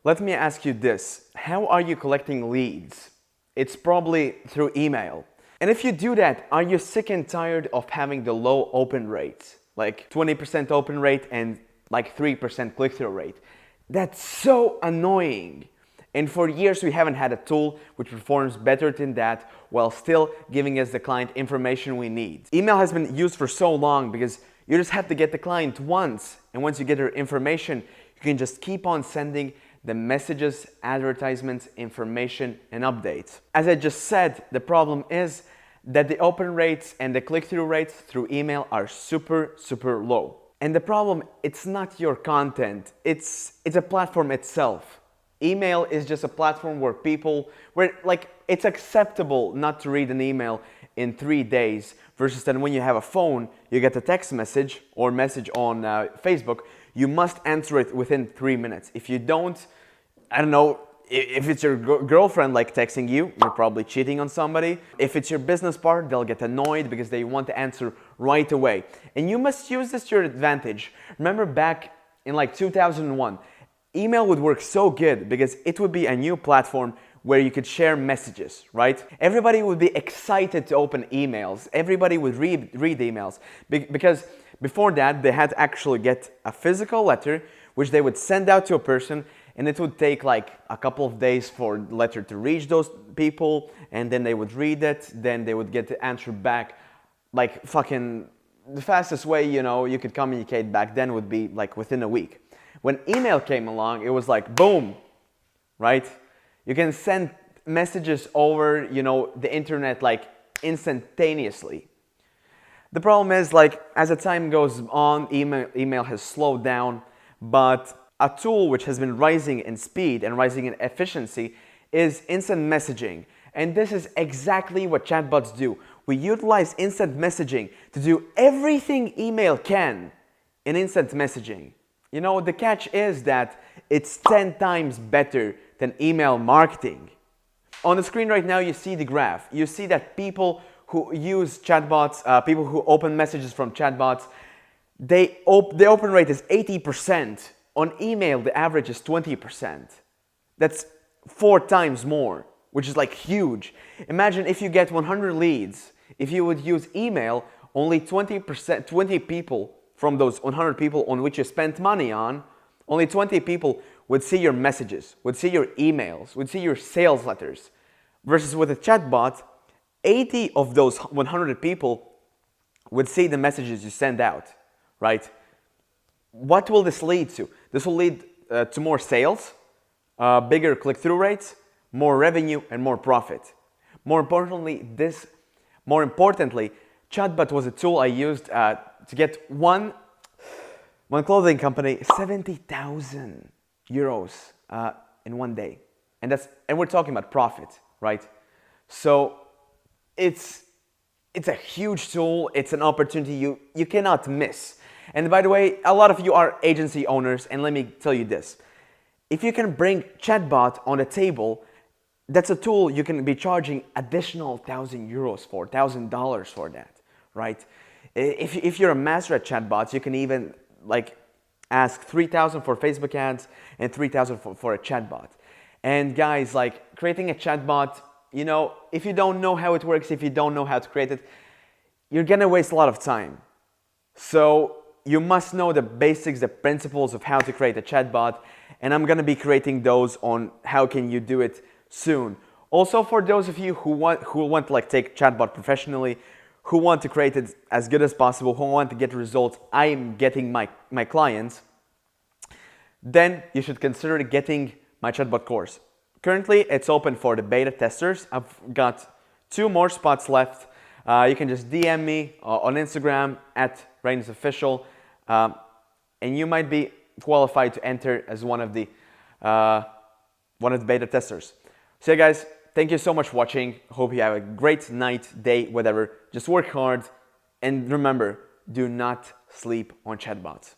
Let me ask you this. How are you collecting leads? It's probably through email. And if you do that, are you sick and tired of having the low open rate? Like 20% open rate and like 3% click-through rate. That's so annoying. And for years we haven't had a tool which performs better than that while still giving us the client information we need. Email has been used for so long because you just have to get the client once, and once you get their information, you can just keep on sending the messages, advertisements, information, and updates. As I just said, the problem is that the open rates and the click-through rates through email are super low. And the problem, it's not your content, it's a platform itself. Email is just a platform where it's acceptable not to read an email in 3 days versus then when you have a phone, you get a text message or message on Facebook, you must answer it within 3 minutes. If you don't, I don't know, if it's your girlfriend like texting you, you're probably cheating on somebody. If it's your business partner, they'll get annoyed because they want to answer right away. And you must use this to your advantage. Remember back in like 2001, email would work so good because it would be a new platform where you could share messages, right? Everybody would be excited to open emails. Everybody would read emails because before that, they had to actually get a physical letter which they would send out to a person, and it would take like a couple of days for the letter to reach those people, and then they would read it, then they would get the answer back. Like fucking the fastest way, you could communicate back then would be like within a week. When email came along, it was like boom, right? You can send messages over, the internet like instantaneously. The problem is like as the time goes on, email has slowed down, but a tool which has been rising in speed and rising in efficiency is instant messaging. And this is exactly what chatbots do. We utilize instant messaging to do everything email can in instant messaging. The catch is that it's 10 times better than email marketing. On the screen right now, you see the graph. You see that people who use chatbots, people who open messages from chatbots, the open rate is 80%. On email, the average is 20%. That's 4 times more, which is like huge. Imagine if you get 100 leads. If you would use email, only 20 people from those 100 people on which you spent money on, only 20 people would see your messages, would see your emails, would see your sales letters. Versus with a chatbot, 80 of those 100 people would see the messages you send out, right? What will this lead to? This will lead to more sales, bigger click-through rates, more revenue, and more profit. More importantly, Chatbot was a tool I used to get one clothing company 70,000 euros in 1 day, and we're talking about profit, right? So it's a huge tool. It's an opportunity you cannot miss. And by the way, a lot of you are agency owners, and let me tell you this. If you can bring Chatbot on the table, that's a tool you can be charging additional 1,000 euros for, $1,000 for that, right? If you're a master at chatbots, you can even like ask 3,000 for Facebook ads and 3,000 for a chatbot. And guys, like creating a chatbot, if you don't know how it works, if you don't know how to create it, you're gonna waste a lot of time. So you must know the basics, the principles of how to create a chatbot, and I'm gonna be creating those on how can you do it soon. Also, for those of you who want to like take chatbot professionally, who want to create it as good as possible, who want to get results I'm getting my clients, then you should consider getting my chatbot course. Currently, it's open for the beta testers. I've got 2 more spots left. You can just DM me on Instagram at Reinis Official, and you might be qualified to enter as one of the beta testers. So yeah, guys, thank you so much for watching. Hope you have a great night, day, whatever. Just work hard, and remember, do not sleep on chatbots.